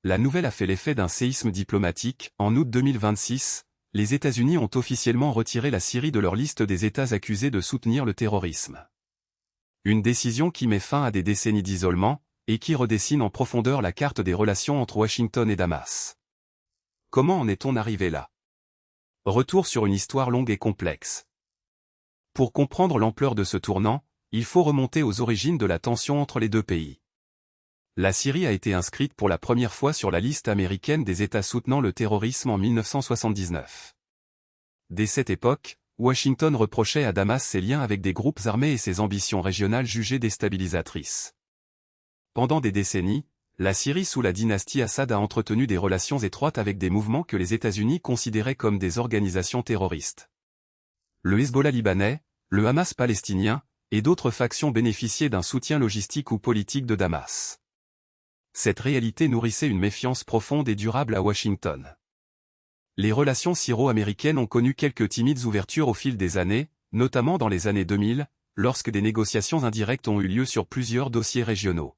La nouvelle a fait l'effet d'un séisme diplomatique. En août 2026, les États-Unis ont officiellement retiré la Syrie de leur liste des États accusés de soutenir le terrorisme. Une décision qui met fin à des décennies d'isolement, et qui redessine en profondeur la carte des relations entre Washington et Damas. Comment en est-on arrivé là? Retour sur une histoire longue et complexe. Pour comprendre l'ampleur de ce tournant, il faut remonter aux origines de la tension entre les deux pays. La Syrie a été inscrite pour la première fois sur la liste américaine des États soutenant le terrorisme en 1979. Dès cette époque, Washington reprochait à Damas ses liens avec des groupes armés et ses ambitions régionales jugées déstabilisatrices. Pendant des décennies, la Syrie sous la dynastie Assad a entretenu des relations étroites avec des mouvements que les États-Unis considéraient comme des organisations terroristes. Le Hezbollah libanais, le Hamas palestinien, et d'autres factions bénéficiaient d'un soutien logistique ou politique de Damas. Cette réalité nourrissait une méfiance profonde et durable à Washington. Les relations syro-américaines ont connu quelques timides ouvertures au fil des années, notamment dans les années 2000, lorsque des négociations indirectes ont eu lieu sur plusieurs dossiers régionaux.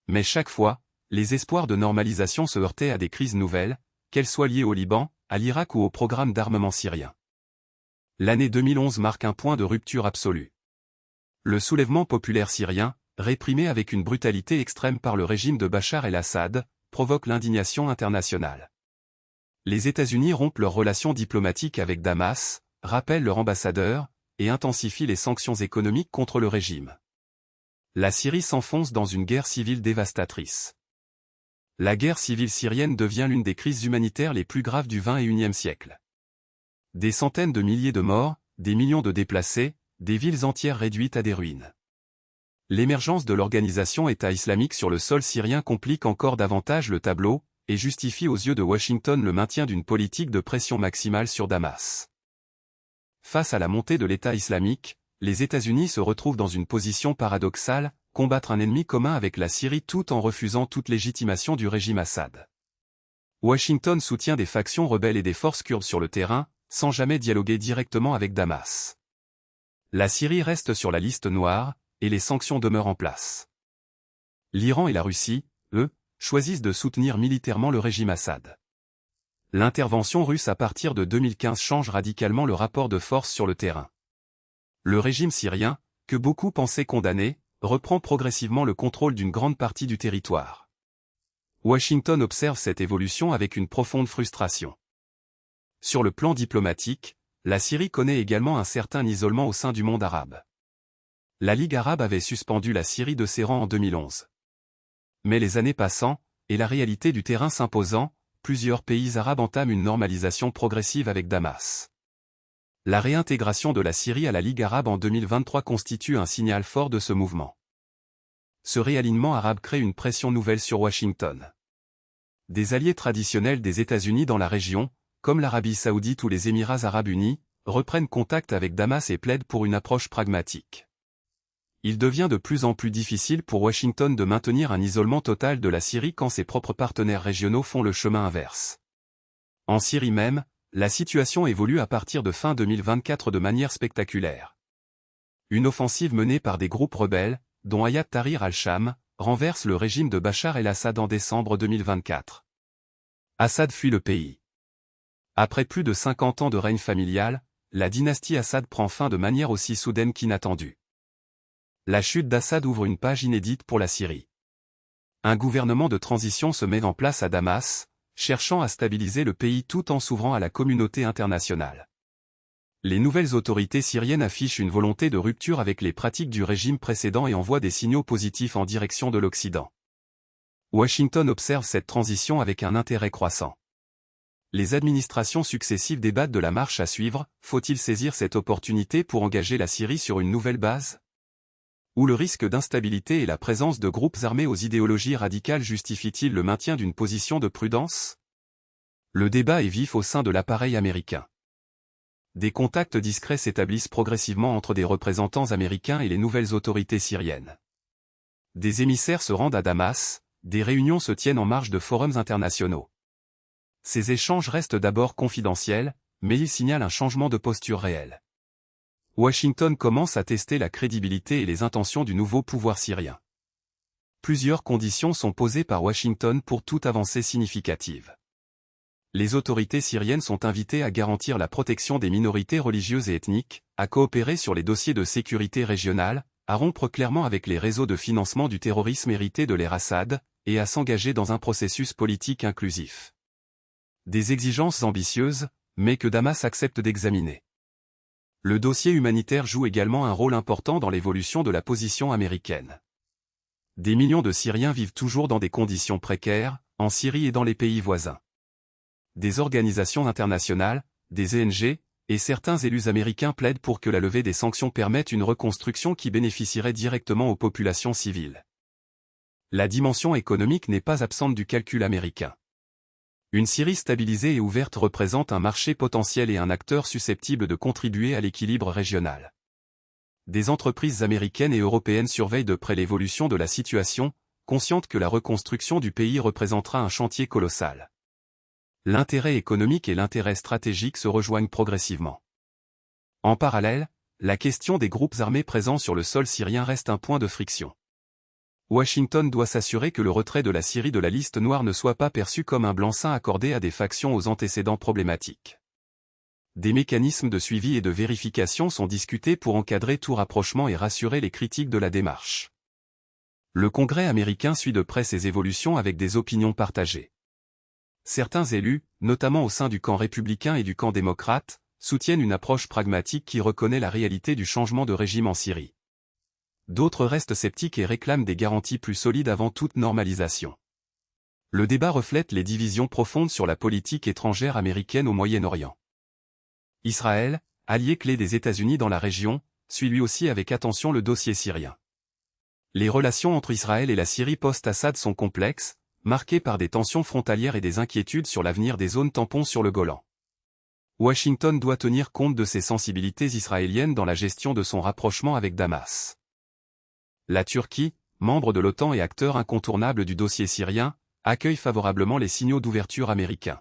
Mais chaque fois, les espoirs de normalisation se heurtaient à des crises nouvelles, qu'elles soient liées au Liban, à l'Irak ou au programme d'armement syrien. L'année 2011 marque un point de rupture absolue. Le soulèvement populaire syrien, réprimé avec une brutalité extrême par le régime de Bachar el-Assad, provoque l'indignation internationale. Les États-Unis rompent leurs relations diplomatiques avec Damas, rappellent leur ambassadeur, et intensifient les sanctions économiques contre le régime. La Syrie s'enfonce dans une guerre civile dévastatrice. La guerre civile syrienne devient l'une des crises humanitaires les plus graves du XXIe siècle. Des centaines de milliers de morts, des millions de déplacés, des villes entières réduites à des ruines. L'émergence de l'organisation État islamique sur le sol syrien complique encore davantage le tableau, et justifie aux yeux de Washington le maintien d'une politique de pression maximale sur Damas. Face à la montée de l'État islamique, les États-Unis se retrouvent dans une position paradoxale, combattre un ennemi commun avec la Syrie tout en refusant toute légitimation du régime Assad. Washington soutient des factions rebelles et des forces kurdes sur le terrain, sans jamais dialoguer directement avec Damas. La Syrie reste sur la liste noire, et les sanctions demeurent en place. L'Iran et la Russie, eux, choisissent de soutenir militairement le régime Assad. L'intervention russe à partir de 2015 change radicalement le rapport de force sur le terrain. Le régime syrien, que beaucoup pensaient condamné, reprend progressivement le contrôle d'une grande partie du territoire. Washington observe cette évolution avec une profonde frustration. Sur le plan diplomatique, la Syrie connaît également un certain isolement au sein du monde arabe. La Ligue arabe avait suspendu la Syrie de ses rangs en 2011. Mais les années passant, et la réalité du terrain s'imposant, plusieurs pays arabes entament une normalisation progressive avec Damas. La réintégration de la Syrie à la Ligue arabe en 2023 constitue un signal fort de ce mouvement. Ce réalignement arabe crée une pression nouvelle sur Washington. Des alliés traditionnels des États-Unis dans la région, comme l'Arabie saoudite ou les Émirats arabes unis, reprennent contact avec Damas et plaident pour une approche pragmatique. Il devient de plus en plus difficile pour Washington de maintenir un isolement total de la Syrie quand ses propres partenaires régionaux font le chemin inverse. En Syrie même, la situation évolue à partir de fin 2024 de manière spectaculaire. Une offensive menée par des groupes rebelles, dont Hayat Tahrir al-Sham, renverse le régime de Bachar el-Assad en décembre 2024. Assad fuit le pays. Après plus de 50 ans de règne familial, la dynastie Assad prend fin de manière aussi soudaine qu'inattendue. La chute d'Assad ouvre une page inédite pour la Syrie. Un gouvernement de transition se met en place à Damas, cherchant à stabiliser le pays tout en s'ouvrant à la communauté internationale. Les nouvelles autorités syriennes affichent une volonté de rupture avec les pratiques du régime précédent et envoient des signaux positifs en direction de l'Occident. Washington observe cette transition avec un intérêt croissant. Les administrations successives débattent de la marche à suivre. Faut-il saisir cette opportunité pour engager la Syrie sur une nouvelle base ? Ou le risque d'instabilité et la présence de groupes armés aux idéologies radicales justifient-ils le maintien d'une position de prudence ? Le débat est vif au sein de l'appareil américain. Des contacts discrets s'établissent progressivement entre des représentants américains et les nouvelles autorités syriennes. Des émissaires se rendent à Damas, des réunions se tiennent en marge de forums internationaux. Ces échanges restent d'abord confidentiels, mais ils signalent un changement de posture réel. Washington commence à tester la crédibilité et les intentions du nouveau pouvoir syrien. Plusieurs conditions sont posées par Washington pour toute avancée significative. Les autorités syriennes sont invitées à garantir la protection des minorités religieuses et ethniques, à coopérer sur les dossiers de sécurité régionale, à rompre clairement avec les réseaux de financement du terrorisme hérités de l'ère Assad, et à s'engager dans un processus politique inclusif. Des exigences ambitieuses, mais que Damas accepte d'examiner. Le dossier humanitaire joue également un rôle important dans l'évolution de la position américaine. Des millions de Syriens vivent toujours dans des conditions précaires, en Syrie et dans les pays voisins. Des organisations internationales, des ONG, et certains élus américains plaident pour que la levée des sanctions permette une reconstruction qui bénéficierait directement aux populations civiles. La dimension économique n'est pas absente du calcul américain. Une Syrie stabilisée et ouverte représente un marché potentiel et un acteur susceptible de contribuer à l'équilibre régional. Des entreprises américaines et européennes surveillent de près l'évolution de la situation, conscientes que la reconstruction du pays représentera un chantier colossal. L'intérêt économique et l'intérêt stratégique se rejoignent progressivement. En parallèle, la question des groupes armés présents sur le sol syrien reste un point de friction. Washington doit s'assurer que le retrait de la Syrie de la liste noire ne soit pas perçu comme un blanc-seing accordé à des factions aux antécédents problématiques. Des mécanismes de suivi et de vérification sont discutés pour encadrer tout rapprochement et rassurer les critiques de la démarche. Le Congrès américain suit de près ces évolutions avec des opinions partagées. Certains élus, notamment au sein du camp républicain et du camp démocrate, soutiennent une approche pragmatique qui reconnaît la réalité du changement de régime en Syrie. D'autres restent sceptiques et réclament des garanties plus solides avant toute normalisation. Le débat reflète les divisions profondes sur la politique étrangère américaine au Moyen-Orient. Israël, allié clé des États-Unis dans la région, suit lui aussi avec attention le dossier syrien. Les relations entre Israël et la Syrie post-Assad sont complexes, marquées par des tensions frontalières et des inquiétudes sur l'avenir des zones tampons sur le Golan. Washington doit tenir compte de ces sensibilités israéliennes dans la gestion de son rapprochement avec Damas. La Turquie, membre de l'OTAN et acteur incontournable du dossier syrien, accueille favorablement les signaux d'ouverture américains.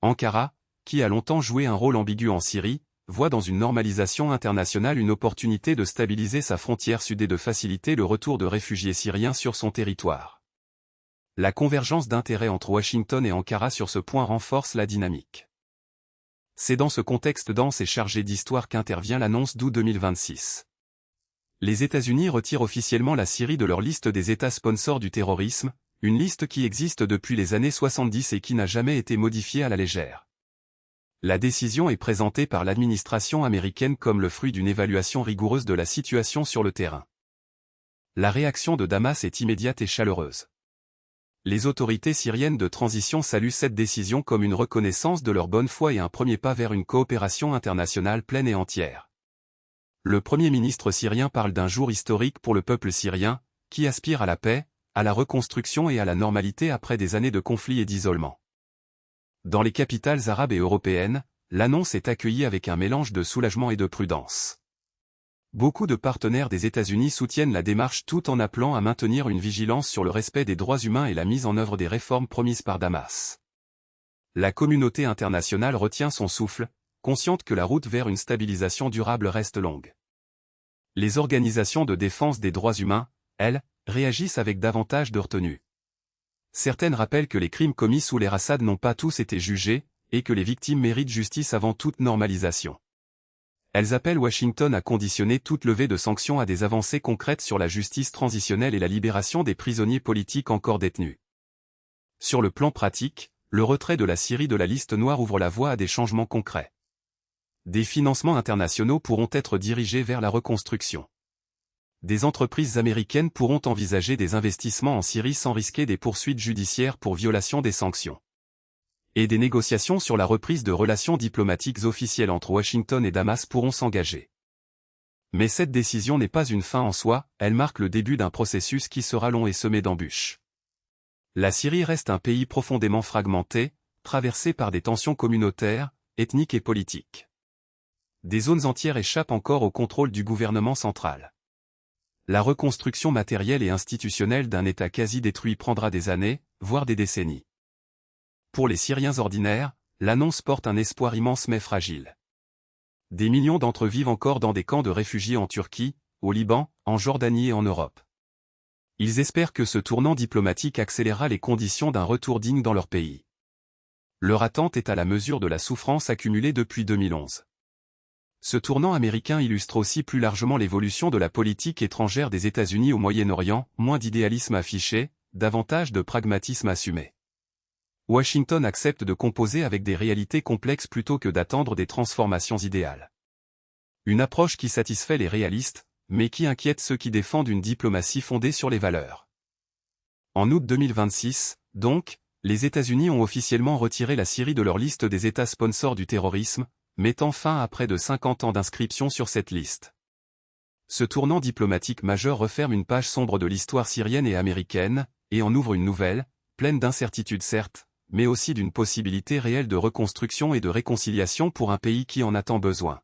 Ankara, qui a longtemps joué un rôle ambigu en Syrie, voit dans une normalisation internationale une opportunité de stabiliser sa frontière sud et de faciliter le retour de réfugiés syriens sur son territoire. La convergence d'intérêts entre Washington et Ankara sur ce point renforce la dynamique. C'est dans ce contexte dense et chargé d'histoire qu'intervient l'annonce d'août 2026. Les États-Unis retirent officiellement la Syrie de leur liste des États sponsors du terrorisme, une liste qui existe depuis les années 70 et qui n'a jamais été modifiée à la légère. La décision est présentée par l'administration américaine comme le fruit d'une évaluation rigoureuse de la situation sur le terrain. La réaction de Damas est immédiate et chaleureuse. Les autorités syriennes de transition saluent cette décision comme une reconnaissance de leur bonne foi et un premier pas vers une coopération internationale pleine et entière. Le Premier ministre syrien parle d'un jour historique pour le peuple syrien, qui aspire à la paix, à la reconstruction et à la normalité après des années de conflits et d'isolement. Dans les capitales arabes et européennes, l'annonce est accueillie avec un mélange de soulagement et de prudence. Beaucoup de partenaires des États-Unis soutiennent la démarche tout en appelant à maintenir une vigilance sur le respect des droits humains et la mise en œuvre des réformes promises par Damas. La communauté internationale retient son souffle, consciente que la route vers une stabilisation durable reste longue. Les organisations de défense des droits humains, elles, réagissent avec davantage de retenue. Certaines rappellent que les crimes commis sous l'ère Assad n'ont pas tous été jugés, et que les victimes méritent justice avant toute normalisation. Elles appellent Washington à conditionner toute levée de sanctions à des avancées concrètes sur la justice transitionnelle et la libération des prisonniers politiques encore détenus. Sur le plan pratique, le retrait de la Syrie de la liste noire ouvre la voie à des changements concrets. Des financements internationaux pourront être dirigés vers la reconstruction. Des entreprises américaines pourront envisager des investissements en Syrie sans risquer des poursuites judiciaires pour violation des sanctions. Et des négociations sur la reprise de relations diplomatiques officielles entre Washington et Damas pourront s'engager. Mais cette décision n'est pas une fin en soi, elle marque le début d'un processus qui sera long et semé d'embûches. La Syrie reste un pays profondément fragmenté, traversé par des tensions communautaires, ethniques et politiques. Des zones entières échappent encore au contrôle du gouvernement central. La reconstruction matérielle et institutionnelle d'un État quasi détruit prendra des années, voire des décennies. Pour les Syriens ordinaires, l'annonce porte un espoir immense mais fragile. Des millions d'entre eux vivent encore dans des camps de réfugiés en Turquie, au Liban, en Jordanie et en Europe. Ils espèrent que ce tournant diplomatique accélérera les conditions d'un retour digne dans leur pays. Leur attente est à la mesure de la souffrance accumulée depuis 2011. Ce tournant américain illustre aussi plus largement l'évolution de la politique étrangère des États-Unis au Moyen-Orient, moins d'idéalisme affiché, davantage de pragmatisme assumé. Washington accepte de composer avec des réalités complexes plutôt que d'attendre des transformations idéales. Une approche qui satisfait les réalistes, mais qui inquiète ceux qui défendent une diplomatie fondée sur les valeurs. En août 2026, donc, les États-Unis ont officiellement retiré la Syrie de leur liste des États sponsors du terrorisme, mettant fin à près de 50 ans d'inscription sur cette liste. Ce tournant diplomatique majeur referme une page sombre de l'histoire syrienne et américaine, et en ouvre une nouvelle, pleine d'incertitudes certes, mais aussi d'une possibilité réelle de reconstruction et de réconciliation pour un pays qui en a tant besoin.